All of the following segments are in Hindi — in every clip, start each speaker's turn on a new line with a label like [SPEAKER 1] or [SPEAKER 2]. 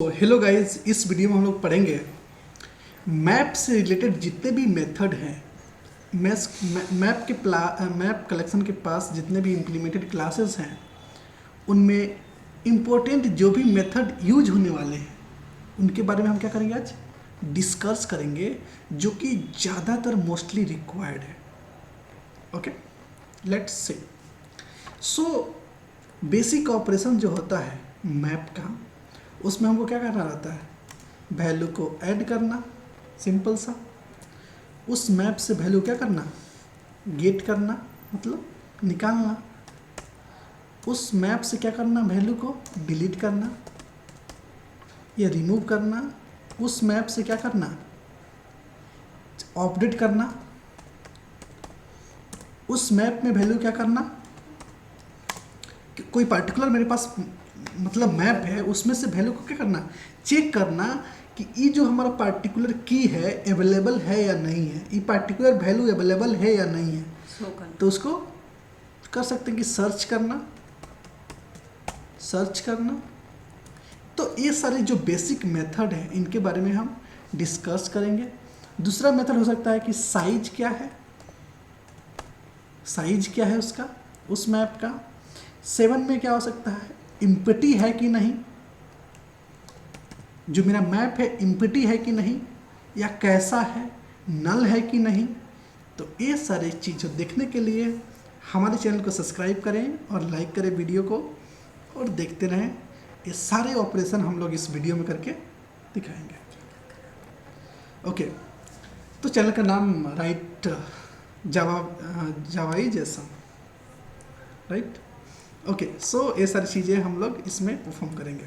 [SPEAKER 1] तो हेलो गाइस, इस वीडियो में हम लोग पढ़ेंगे मैप से रिलेटेड जितने भी मेथड हैं। मैप कलेक्शन के पास जितने भी इम्प्लीमेंटेड क्लासेस हैं उनमें इम्पोर्टेंट जो भी मेथड यूज होने वाले हैं उनके बारे में हम क्या करेंगे, आज डिस्कस करेंगे, जो कि ज़्यादातर मोस्टली रिक्वायर्ड है। Okay, let's say so basic operation जो होता है मैप का, उसमें हमको क्या करना रहता है, वैल्यू को ऐड करना, सिंपल सा। उस मैप से वैल्यू क्या करना, गेट करना, मतलब निकालना। उस मैप से क्या करना, वैल्यू को डिलीट करना या रिमूव करना। उस मैप से क्या करना, अपडेट करना। उस मैप में वैल्यू क्या करना, कोई पर्टिकुलर मेरे पास मतलब मैप है, उसमें से वैल्यू को क्या करना, चेक करना कि ये जो हमारा पर्टिकुलर की है अवेलेबल है या नहीं है, ये पर्टिकुलर वैल्यू अवेलेबल है या नहीं है। तो उसको कर सकते हैं कि सर्च करना। तो ये सारे जो बेसिक मेथड है इनके बारे में हम डिस्कस करेंगे। दूसरा मेथड हो सकता है कि साइज क्या है उसका, उस मैप का। 7 में क्या हो सकता है, इम्पटी है कि नहीं, जो मेरा मैप है इम्पटी है कि नहीं, या कैसा है, नल है कि नहीं। तो ये सारी चीज़ें देखने के लिए हमारे चैनल को सब्सक्राइब करें और लाइक करें वीडियो को, और देखते रहें। ये सारे ऑपरेशन हम लोग इस वीडियो में करके दिखाएंगे। ओके, तो चैनल का नाम राइट जावाई जैसा, राइट। ओके, सो ये सारी चीज़ें हम लोग इसमें परफॉर्म करेंगे।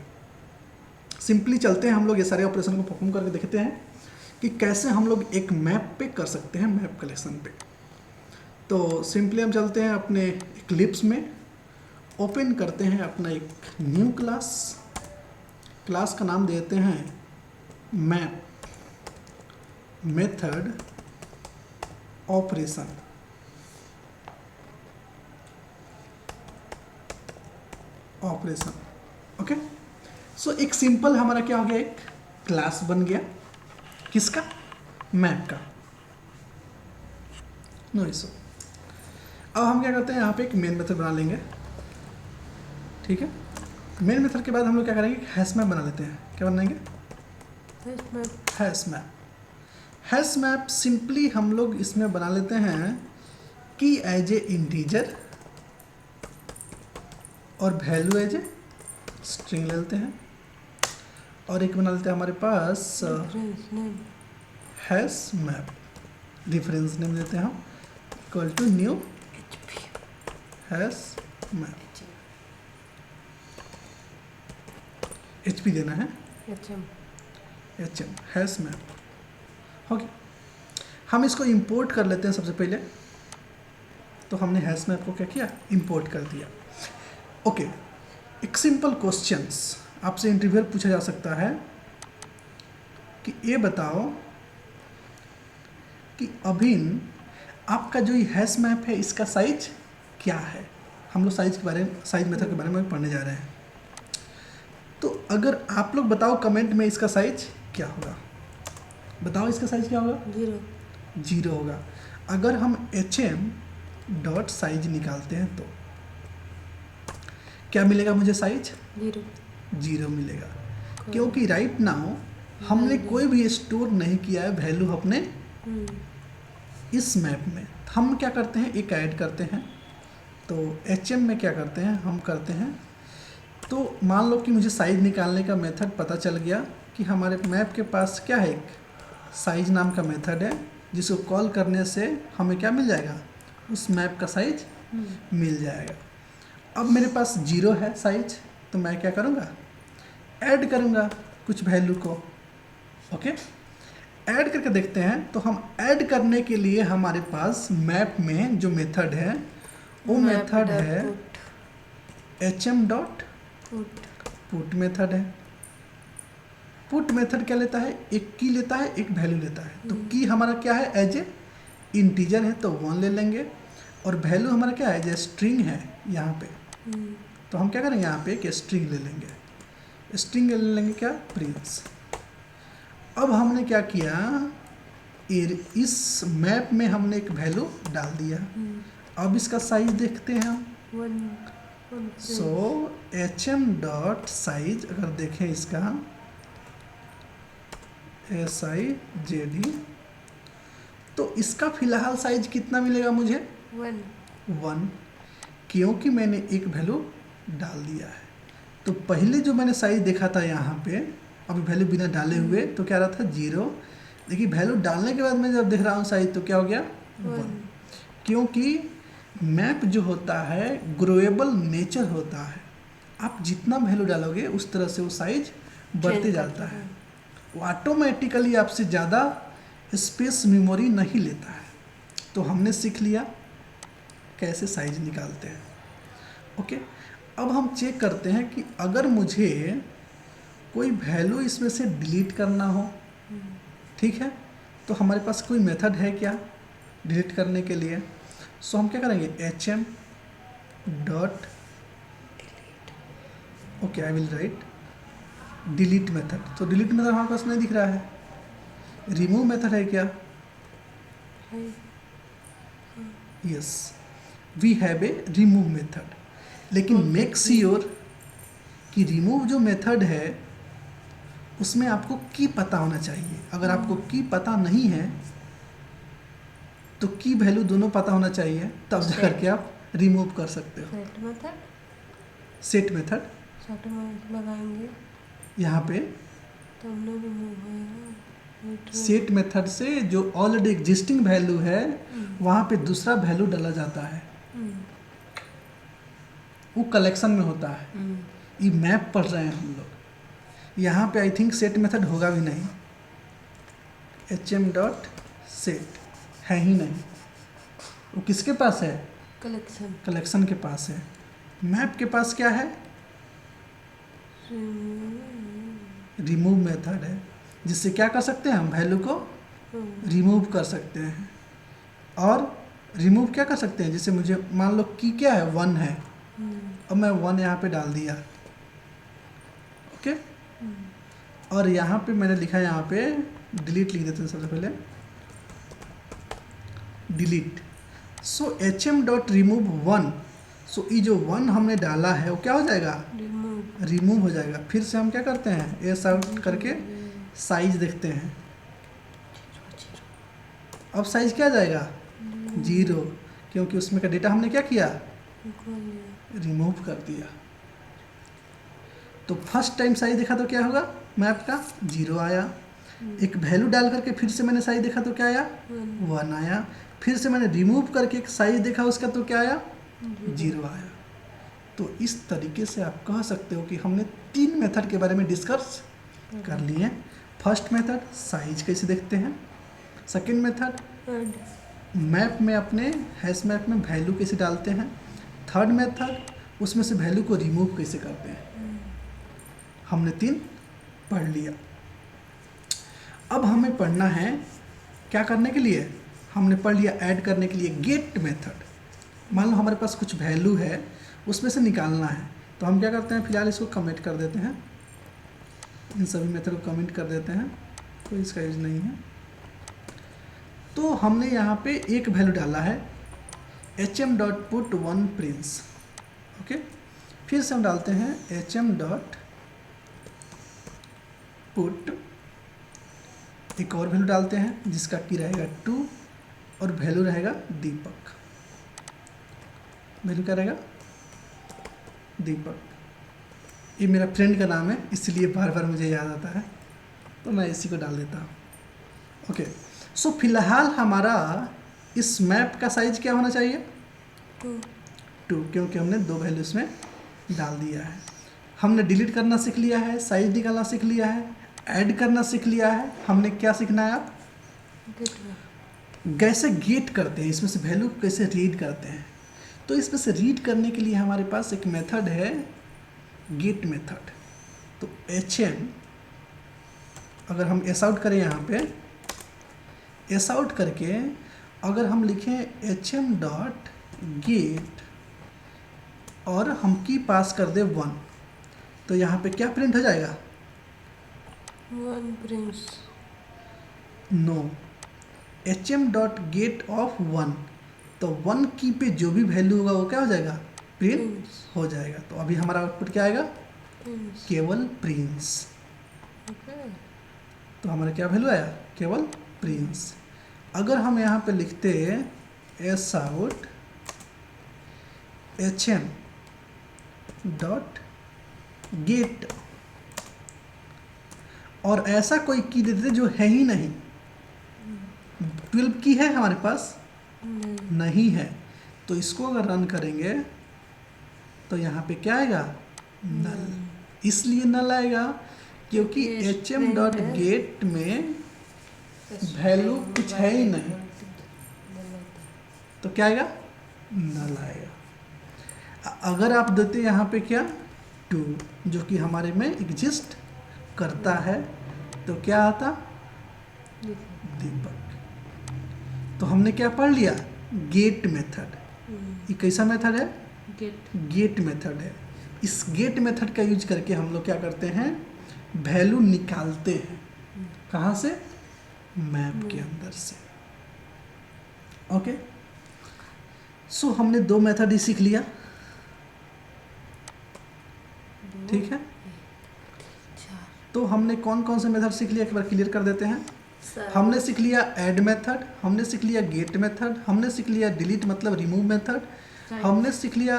[SPEAKER 1] सिंपली चलते हैं, हम लोग ये सारे ऑपरेशन को परफॉर्म करके देखते हैं कि कैसे हम लोग एक मैप पे कर सकते हैं, मैप कलेक्शन पे। तो सिंपली हम चलते हैं अपने इक्लिप्स में, ओपन करते हैं अपना एक न्यू क्लास का नाम देते हैं मैप मेथड ऑपरेशन। ओके, सो एक सिंपल हमारा क्या हो गया, एक क्लास बन गया, किसका, मैप का। No issue. अब हम क्या करते हैं, यहाँ पे एक मेन मेथड बना लेंगे, ठीक है। मेन मेथड के बाद हम लोग क्या करेंगे, हैश मैप बना लेते हैं। क्या बनाएंगे, हैश मैप सिंपली हम लोग इसमें बना लेते हैं कि एज ए इंटीजर और वैल्यू एज ए स्ट्रिंग ले लेते हैं। और एक बना लेते हैं हमारे पास हैश मैप, रेफरेंस नेम देते हैं हम, equal to new hash map. HP देना है, HM हैश मैप। ओके, हम इसको इंपोर्ट कर लेते हैं सबसे पहले। तो हमने हैश मैप को क्या किया, इंपोर्ट कर दिया। ओके, एक सिंपल क्वेश्चंस आपसे इंटरव्यूअर पूछा जा सकता है कि ये बताओ कि अभिन आपका जो ये हैश मैप है इसका साइज क्या है। हम लोग साइज मेथड के बारे में पढ़ने जा रहे हैं। तो अगर आप लोग बताओ कमेंट में इसका साइज क्या होगा, बताओ इसका साइज क्या होगा, 0 होगा। अगर हम HM.size निकालते हैं तो क्या मिलेगा मुझे, साइज 0 मिलेगा, क्योंकि राइट नाउ हमने कोई भी स्टोर नहीं किया है वैल्यू अपने इस मैप में। हम क्या करते हैं, एक ऐड करते हैं। तो HM में क्या करते हैं, हम करते हैं, तो मान लो कि मुझे साइज निकालने का मेथड पता चल गया कि हमारे मैप के पास क्या है, एक साइज नाम का मेथड है, जिसको कॉल करने से हमें क्या मिल जाएगा, उस मैप का साइज मिल जाएगा। अब मेरे पास 0 है साइज, तो मैं क्या करूँगा, ऐड करूँगा कुछ वैल्यू को। ओके, ऐड करके देखते हैं। तो हम ऐड करने के लिए हमारे पास मैप में जो मेथड है वो मेथड है HM.put मेथड है। पुट मेथड क्या लेता है, एक की लेता है, एक वैल्यू लेता है। तो की हमारा क्या है, एज ए इंटीजर है तो 1 ले लेंगे, और वैल्यू हमारा क्या है, एज ए स्ट्रिंग है यहाँ पे। तो हम क्या करेंगे, यहाँ पे एक स्ट्रिंग ले लेंगे। स्ट्रिंग ले लेंगे क्या, प्रिंस। अब हमने क्या किया, इस मैप में हमने एक वैल्यू डाल दिया। अब इसका साइज देखते हैं हम। सो hm डॉट साइज अगर देखें इसका SIZD, तो इसका फिलहाल साइज कितना मिलेगा मुझे, 1, क्योंकि मैंने एक वैल्यू डाल दिया है। तो पहले जो मैंने साइज देखा था यहाँ पे, अभी वैल्यू बिना डाले हुए तो क्या रहा था 0। देखिए वैल्यू डालने के बाद मैं जब देख रहा हूँ साइज तो क्या हो गया 1, क्योंकि मैप जो होता है ग्रोएबल नेचर होता है। आप जितना वैल्यू डालोगे उस तरह से वो साइज बढ़ते जाता है। वो ऑटोमेटिकली आपसे ज़्यादा स्पेस मेमोरी नहीं लेता है। तो हमने सीख लिया कैसे साइज निकालते हैं। ओके, अब हम चेक करते हैं कि अगर मुझे कोई वैल्यू इसमें से डिलीट करना हो, ठीक है, तो हमारे पास कोई मेथड है क्या डिलीट करने के लिए। सो हम क्या करेंगे, hm dot, okay I will write delete method. तो डिलीट मेथड हमारे पास नहीं दिख रहा है। रिमूव मेथड है क्या, yes we have a remove method, लेकिन मेक श्योर कि रिमूव जो मेथड है उसमें आपको की पता होना चाहिए। अगर आपको की पता नहीं है तो की वैल्यू दोनों पता होना चाहिए, तब जा करके आप रिमूव कर सकते हो। सेट मेथड
[SPEAKER 2] लगाएंगे
[SPEAKER 1] यहाँ पे
[SPEAKER 2] तो हमने रिमूव होएगा।
[SPEAKER 1] सेट मेथड से जो ऑलरेडी एग्जिस्टिंग वैल्यू है वहाँ पे दूसरा वैल्यू डाला जाता है, वो कलेक्शन में होता है। ये मैप पढ़ रहे हैं हम लोग, यहाँ पे आई थिंक सेट मेथड होगा भी नहीं। hm डॉट सेट है ही नहीं, वो किसके पास है, कलेक्शन के पास है। मैप के पास क्या है, रिमूव मेथड है, जिससे क्या कर सकते हैं हम वैल्यू को रिमूव कर सकते हैं। और रिमूव क्या कर सकते हैं, जैसे मुझे मान लो की क्या है 1 है, अब मैं 1 यहाँ पे डाल दिया, ओके। और यहाँ पे मैंने लिखा है, यहाँ पे डिलीट लिख देते हैं सबसे पहले, डिलीट। सो hm डॉट रिमूव 1, सो ये जो 1 हमने डाला है वो क्या हो जाएगा, रिमूव हो जाएगा। फिर से हम क्या करते हैं, एस आउट करके साइज देखते हैं। अब साइज क्या आ जाएगा 0, क्योंकि उसमें का डेटा हमने क्या किया, रिमूव कर दिया। तो फर्स्ट टाइम साइज देखा तो क्या होगा, मैप का 0 आया। एक वैल्यू डाल करके फिर से मैंने साइज देखा तो क्या आया, 1 आया। फिर से मैंने रिमूव करके एक साइज देखा उसका तो क्या आया, 0 आया। तो इस तरीके से आप कह सकते हो कि हमने 3 मेथड के बारे में डिस्कस कर लिए। फर्स्ट मेथड साइज कैसे देखते हैं, सेकंड मेथड मैप में अपने हैश मैप में वैल्यू कैसे डालते हैं, थर्ड मेथड उसमें से वैल्यू को रिमूव कैसे करते हैं। हमने 3 पढ़ लिया। अब हमें पढ़ना है क्या करने के लिए, हमने पढ़ लिया ऐड करने के लिए गेट मेथड। मान लो हमारे पास कुछ वैल्यू है उसमें से निकालना है, तो हम क्या करते हैं, फिलहाल इसको कमेंट कर देते हैं, इन सभी मेथड को कमेंट कर देते हैं, कोई इसका यूज नहीं है। तो हमने यहाँ पे एक वैल्यू डाला है hm dot put 1 Prince, okay. फिर से हम डालते हैं hm डॉट पुट, एक और वैल्यू डालते हैं जिसका की रहेगा 2 और वैल्यू रहेगा दीपक। वैल्यू क्या रहेगा, दीपक। ये मेरा फ्रेंड का नाम है इसलिए बार बार मुझे याद आता है, तो मैं इसी को डाल देता हूँ, ओके। सो फिलहाल हमारा इस मैप का साइज क्या होना चाहिए, 2, क्योंकि हमने 2 वैल्यू इसमें डाल दिया है। हमने डिलीट करना सीख लिया है, साइज निकालना सीख लिया है, ऐड करना सीख लिया है। हमने क्या सीखना है, आप कैसे गेट करते हैं, इसमें से वैल्यू को कैसे रीड करते हैं। तो इसमें से रीड करने के लिए हमारे पास एक मेथड है गेट मेथड। तो hm अगर हम एस आउट करें, यहाँ पे एस आउट करके अगर हम लिखें hm डॉट गेट और हम की पास कर दे 1, तो यहाँ पे क्या प्रिंट हो जाएगा?
[SPEAKER 2] 1 प्रिंस।
[SPEAKER 1] नो, hm.get ऑफ 1, तो 1 की पे जो भी वैल्यू होगा वो क्या हो जाएगा? Print
[SPEAKER 2] Prince.
[SPEAKER 1] हो जाएगा। तो अभी हमारा आउटपुट क्या आएगा?
[SPEAKER 2] प्रिंस।
[SPEAKER 1] केवल प्रिंस।
[SPEAKER 2] ओके।
[SPEAKER 1] तो हमारा क्या वैल्यू आया? केवल प्रिंस। अगर हम यहाँ पे लिखते S out hm dot gate और ऐसा कोई की देते जो है ही नहीं, 12 की है हमारे पास
[SPEAKER 2] नहीं।
[SPEAKER 1] नहीं है, तो इसको अगर रन करेंगे तो यहाँ पे क्या आएगा? नल। इसलिए नल आएगा क्योंकि
[SPEAKER 2] ये
[SPEAKER 1] hm डॉट
[SPEAKER 2] string है।
[SPEAKER 1] गेट में वैल्यू कुछ है ही नहीं, तो क्या आएगा? नल आएगा। अगर आप देते यहाँ पे क्या? 2, जो कि हमारे में एग्जिस्ट करता है, तो क्या आता? दीपक। तो हमने क्या पढ़ लिया? Get method. ये कैसा मेथड है?
[SPEAKER 2] गेट।
[SPEAKER 1] गेट मेथड है। इस गेट मेथड का यूज करके हम लोग क्या करते हैं? वैल्यू निकालते हैं। कहाँ से? मैप के अंदर से। ओके, सो हमने 2 मेथड ही सीख लिया, ठीक है। तो हमने कौन कौन से मेथड सीख लिया, एक बार क्लियर कर देते हैं। हमने सीख लिया ऐड मेथड, हमने सीख लिया गेट मेथड, हमने सीख लिया डिलीट मतलब रिमूव मेथड, हमने सीख लिया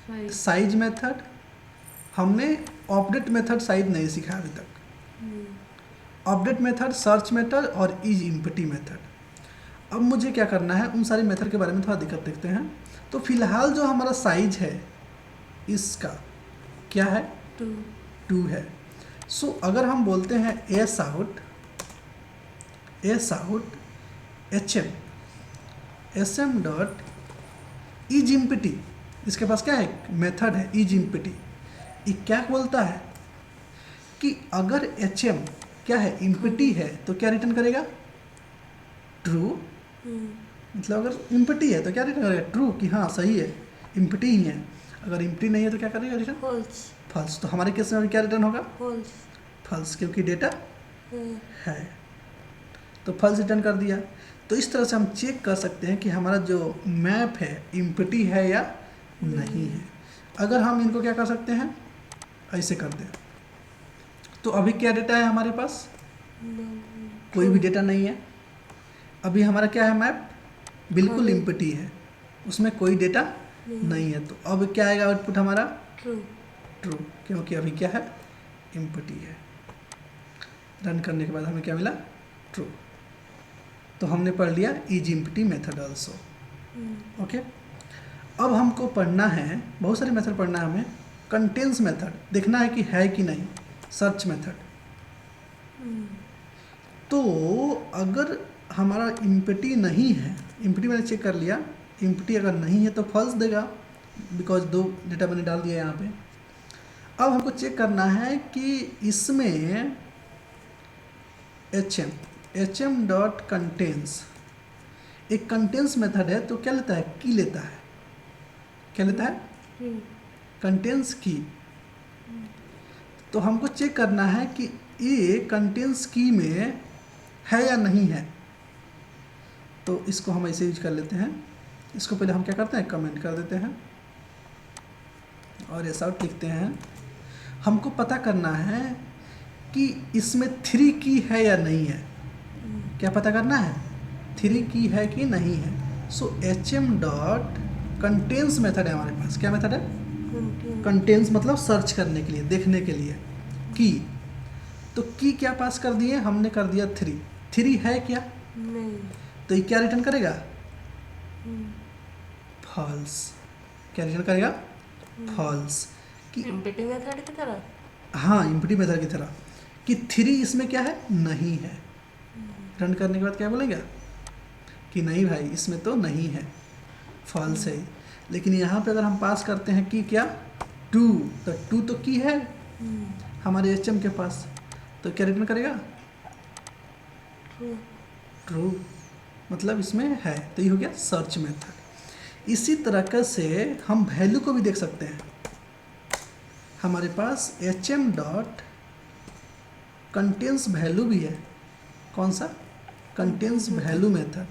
[SPEAKER 1] साइज मेथड, हमने अपडेट मेथड साइज नहीं सीखा अभी तक। अपडेट मेथड, सर्च मेथड और इज इम्पटी मेथड। अब मुझे क्या करना है, उन सारे मेथड के बारे में थोड़ा दिक्कत देखते हैं। तो फिलहाल जो हमारा साइज है इसका क्या है? 2 है। सो अगर हम बोलते हैं S out hm dot is empty, इसके पास क्या है? मेथड है इज इम्पटी। ये क्या बोलता है कि अगर hm क्या है? इम्पटी है, तो क्या रिटर्न करेगा? ट्रू। मतलब अगर इम्पटी है तो क्या रिटर्न करेगा? ट्रू, कि हाँ सही है, इम्पटी ही है। अगर इम्पटी नहीं है तो क्या करेगा? Return
[SPEAKER 2] false.
[SPEAKER 1] फॉल्स। तो हमारे केस में अभी क्या रिटर्न होगा?
[SPEAKER 2] फॉल्स।
[SPEAKER 1] फॉल्स, क्योंकि डेटा है, तो फॉल्स रिटर्न कर दिया। तो इस तरह से हम चेक कर सकते हैं कि हमारा जो मैप है इम्पटी है या नहीं है। अगर हम इनको क्या कर सकते हैं? ऐसे कर दें, तो अभी क्या डेटा है हमारे पास? कोई भी डेटा नहीं है। अभी हमारा क्या है? मैप बिल्कुल इम्पटी है, उसमें कोई डेटा नहीं है। तो अब क्या आएगा आउटपुट हमारा?
[SPEAKER 2] ट्रू।
[SPEAKER 1] ट्रू, क्योंकि अभी क्या है? इम्पटी है। रन करने के बाद हमें क्या मिला? ट्रू। तो हमने पढ़ लिया is empty method also. Okay, अब हमको पढ़ना है, बहुत सारे मेथड पढ़ना है हमें। कंटेंस मेथड देखना है कि है कि नहीं। सर्च मेथड, तो अगर हमारा इम्पटी नहीं है, इम्पटी मैंने चेक कर लिया, इम्पटी अगर नहीं है तो फॉल्स देगा, बिकॉज 2 डेटा मैंने डाल दिया यहाँ पे। अब हमको चेक करना है कि इसमें hm डॉट कंटेंस, एक कंटेंस मेथड है, तो क्या लेता है? की लेता है। क्या लेता है? कंटेंस की। तो हमको चेक करना है कि ये कंटेंस की में है या नहीं है। तो इसको हम ऐसे यूज कर लेते हैं। इसको पहले हम क्या करते हैं? कमेंट कर देते हैं और ऐसा लिखते हैं। हमको पता करना है कि इसमें 3 की है या नहीं है। क्या पता करना है? 3 की है कि नहीं है। सो hm डॉट कंटेंस मेथड है हमारे पास। क्या मेथड है? कंटेंस मतलब सर्च करने के लिए, देखने के लिए। की, तो की क्या पास कर दिए? हमने कर दिया 3। 3 है क्या?
[SPEAKER 2] नहीं।
[SPEAKER 1] तो ये क्या रिटर्न करेगा? फॉल्स। क्या रिटर्न करेगा? फॉल्स। कि
[SPEAKER 2] इम्पटी मेथड की तरह।
[SPEAKER 1] हाँ, इम्पटी मेथड की तरह कि 3 इसमें क्या है? नहीं है। रन करने के बाद क्या बोलेगा? कि नहीं भाई, इसमें तो नहीं है, फॉल्स है। लेकिन यहाँ पे अगर हम पास करते हैं कि क्या? 2, तो 2 तो की है हमारे hm के पास, तो क्या रिटर्न करेगा? ट्रू, मतलब इसमें है। तो ये हो गया सर्च मेथड। इसी तरह से हम वैल्यू को भी देख सकते हैं। हमारे पास H M dot contains value भी है। कौन सा? कंटेंस वैल्यू मेथड,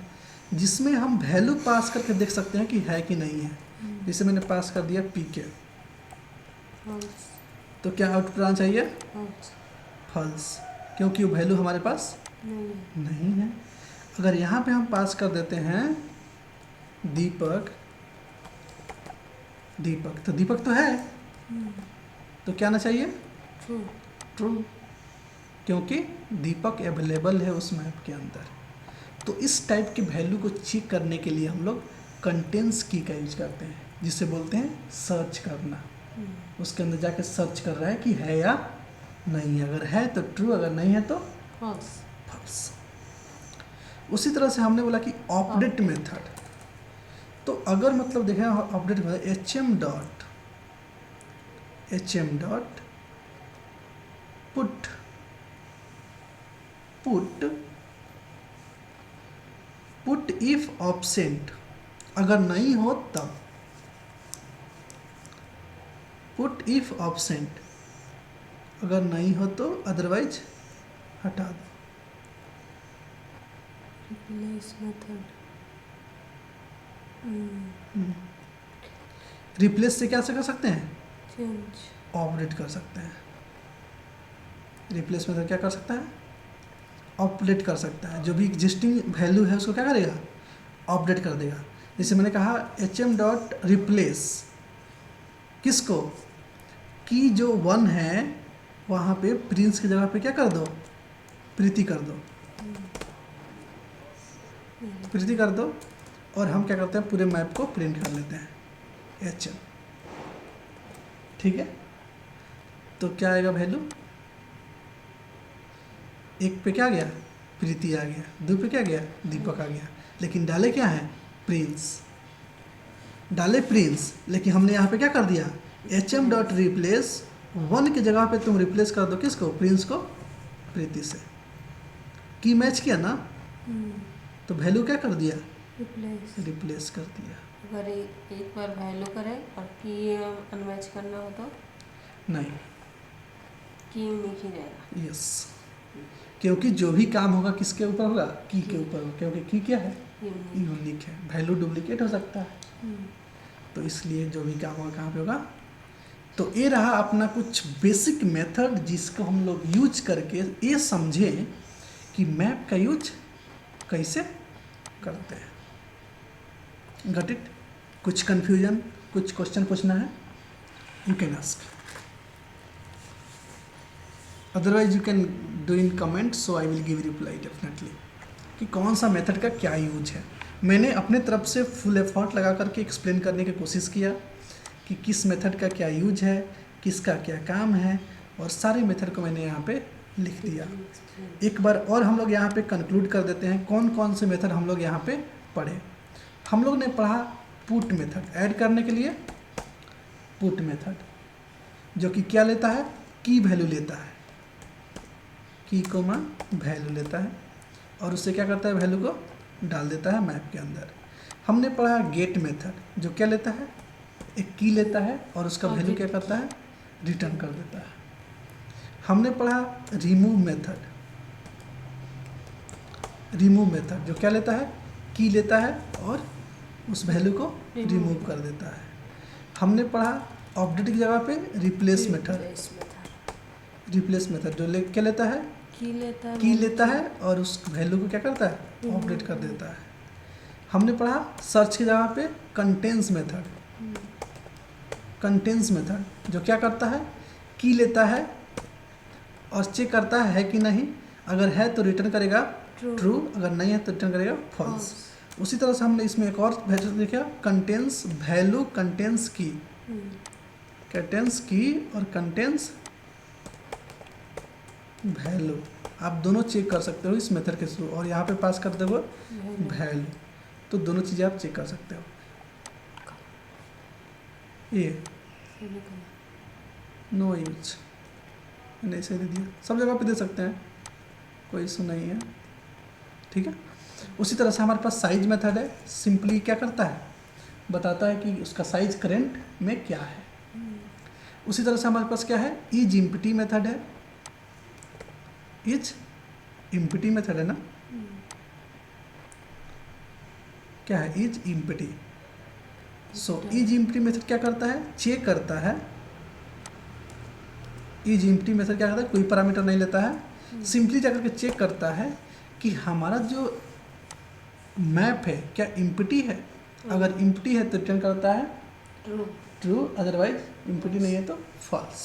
[SPEAKER 1] जिसमें हम वैल्यू पास करके देख सकते हैं कि है कि नहीं है। जैसे मैंने पास कर दिया पी के,
[SPEAKER 2] false,
[SPEAKER 1] तो क्या आउटपुट आना चाहिए?
[SPEAKER 2] false,
[SPEAKER 1] फॉल्स, क्योंकि वो वैल्यू हमारे पास
[SPEAKER 2] नहीं,
[SPEAKER 1] नहीं है। अगर यहाँ पे हम पास कर देते हैं दीपक, दीपक तो दीपक तो है, तो क्या आना चाहिए?
[SPEAKER 2] true,
[SPEAKER 1] ट्रू, क्योंकि दीपक अवेलेबल है उस मैप के अंदर। तो इस टाइप के वैल्यू को चेक करने के लिए हम लोग कंटेंस की का यूज करते हैं, जिसे बोलते हैं सर्च करना। उसके अंदर जाके सर्च कर रहा है कि है या नहीं है। अगर है तो ट्रू, अगर नहीं है तो
[SPEAKER 2] false,
[SPEAKER 1] फॉल्स। उसी तरह से हमने बोला कि अपडेट मेथड, तो अगर मतलब देखें update method H M dot put if absent, अगर नहीं हो तब। पुट इफ ऑब्सेंट, अगर नहीं हो तो अदरवाइज हटा दो।
[SPEAKER 2] replace method,
[SPEAKER 1] रिप्लेस से क्या से कर सकते हैं?
[SPEAKER 2] change,
[SPEAKER 1] ऑपरेट कर सकते हैं। रिप्लेस मेथड क्या कर सकता है? ऑपरेट कर सकता है। जो भी एग्जिस्टिंग वैल्यू है उसको क्या करेगा? अपडेट कर देगा। जैसे मैंने कहा एच एम डॉट रिप्लेस किसको? की जो 1 है वहाँ पे प्रिंस की जगह पे क्या कर दो? प्रीति कर दो, प्रीति कर दो। और हम क्या करते हैं, पूरे मैप को प्रिंट कर लेते हैं एच एम। ठीक है, तो क्या आएगा वैल्यू? 1 पे क्या गया? प्रीति आ गया। 2 पे क्या गया? दीपक आ गया। लेकिन डाले क्या है? प्रिंस। डाले प्रिंस, लेकिन हमने यहाँ पे क्या कर दिया? एच एम डॉट रिप्लेस 1 की जगह पे तुम रिप्लेस कर दो किसको? प्रिंस को प्रीति से। की मैच किया ना, तो वैल्यू क्या कर दिया?
[SPEAKER 2] replace।
[SPEAKER 1] रिप्लेस कर दिया।
[SPEAKER 2] अगर एक बार वैल्यू करें और की अनमैच करना हो तो
[SPEAKER 1] नहीं,
[SPEAKER 2] की नहीं की जाएगा।
[SPEAKER 1] यस, क्योंकि जो भी काम होगा किसके ऊपर होगा? की के ऊपर होगा, क्योंकि की क्या है?
[SPEAKER 2] Unique।
[SPEAKER 1] यूनिक है। वैल्यू डुप्लीकेट हो सकता है, तो इसलिए जो भी काम होगा कहाँ पे होगा? तो ये रहा अपना कुछ बेसिक मेथड, जिसको हम लोग यूज करके ये समझें कि मैप का यूज कैसे करते हैं। Got it? कुछ कंफ्यूजन, कुछ क्वेश्चन पूछना है, you can ask, otherwise you can do in comment, so I will give reply definitely कि कौन सा मेथड का क्या यूज है। मैंने अपने तरफ से फुल एफर्ट लगा करके एक्सप्लेन करने की कोशिश किया कि किस मेथड का क्या यूज है, किसका क्या काम है, और सारे मेथड को मैंने यहाँ पे लिख दिया। एक बार और हम लोग यहाँ पे कंक्लूड कर देते हैं कौन कौन से मेथड हम लोग यहाँ पे पढ़े। हम लोग ने पढ़ा पुट मेथड, ऐड करने के लिए पुट मेथड, जो कि क्या लेता है? की वैल्यू लेता है, की कोमा वैल्यू लेता है, और उससे क्या करता है? वैल्यू को डाल देता है मैप के अंदर। हमने पढ़ा गेट मेथड, जो क्या लेता है? एक की लेता है और उसका वैल्यू क्या करता है? रिटर्न कर देता है। हमने पढ़ा रिमूव मेथड, रिमूव मेथड जो क्या लेता है? की लेता है और उस वैल्यू को रिमूव कर देता है। हमने पढ़ा अपडेट की जगह पे replace method,
[SPEAKER 2] Replace method।
[SPEAKER 1] Replace method जो क्या लेता है?
[SPEAKER 2] की लेता है,
[SPEAKER 1] की लेता है और उस वैल्यू को क्या करता है? अपडेट कर देता है। हमने पढ़ा सर्च की जगह पे कंटेंस मेथड, कंटेंस मेथड जो क्या करता है? की लेता है और चेक करता है कि नहीं, अगर है तो रिटर्न करेगा
[SPEAKER 2] True।
[SPEAKER 1] ट्रू, अगर नहीं है तो रिटर्न करेगा फॉल्स। उसी तरह से हमने इसमें एक और वैल्यू देखा, कंटेंस वैल्यू, कंटेंस की, कंटेंस की और कंटेंस वैल्यू, आप दोनों चेक कर सकते हो इस मेथड के थ्रू, और यहाँ पे पास कर दोगे वैल्यू, तो दोनों चीज़ें आप चेक कर सकते हो। ये नो यूज, मैंने इसे दे दिया, सब जगह पे दे सकते हैं, कोई इशू नहीं है। ठीक है, उसी तरह से हमारे पास साइज मेथड है। सिंपली क्या करता है? बताता है कि उसका साइज करेंट में क्या है। उसी तरह से हमारे पास क्या है, इज इम्पटी मेथड है, इज इम्पटी मेथड है ना, क्या है, is empty. So is empty method क्या करता है, चेक करता है, इज इम्पटी मेथड क्या करता है, कोई पैरामीटर नहीं लेता है, सिंपली जाकर के चेक करता है कि हमारा जो मैप है क्या इम्पटी है, अगर इम्पटी है तो रिटर्न करता है
[SPEAKER 2] ट्रू।
[SPEAKER 1] ट्रू, अदरवाइज इम्पटी नहीं है तो फॉल्स।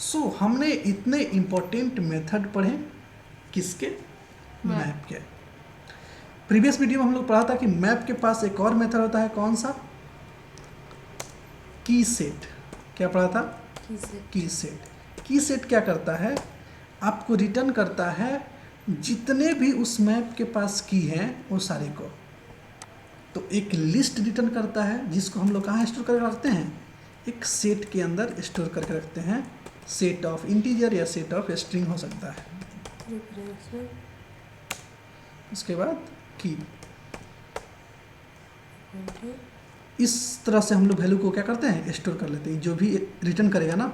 [SPEAKER 1] सो हमने इतने इम्पोर्टेंट मेथड पढ़े किसके, मैप के। प्रीवियस वीडियो में हम लोग पढ़ा था कि मैप के पास एक और मेथड होता है, कौन सा, की सेट। क्या पढ़ा था, की सेट। की सेट क्या करता है, आपको रिटर्न करता है जितने भी उस मैप के पास की हैं वो सारे को। तो एक लिस्ट रिटर्न करता है जिसको हम लोग कहाँ स्टोर करके रखते हैं, एक सेट के अंदर स्टोर करके रखते हैं, सेट ऑफ इंटीजर या सेट ऑफ स्ट्रिंग हो सकता है। उसके बाद की, इस तरह से हम लोग वैल्यू को क्या करते हैं, स्टोर कर लेते हैं। जो भी रिटर्न करेगा ना,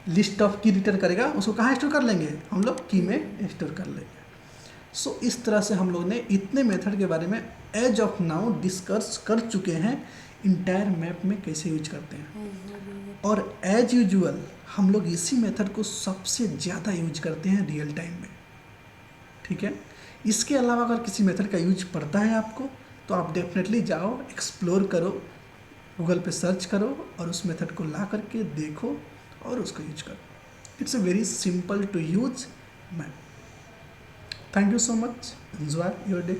[SPEAKER 1] लिस्ट ऑफ की रिटर्न करेगा, उसको कहाँ स्टोर कर लेंगे, हम लोग की में स्टोर कर लेंगे। सो इस तरह से हम लोग ने इतने मेथड के बारे में एज ऑफ नाउ डिस्कस कर चुके हैं, इंटायर मैप में कैसे यूज करते हैं। और एज यूजुअल हम लोग इसी मेथड को सबसे ज़्यादा यूज करते हैं रियल टाइम में, ठीक है। इसके अलावा अगर किसी मेथड का यूज पड़ता है आपको, तो आप डेफिनेटली जाओ, एक्सप्लोर करो, गूगल पे सर्च करो और उस मेथड को ला करके देखो और उसको यूज करो। It's a very simple to use map. Thank you so much, enjoy your day.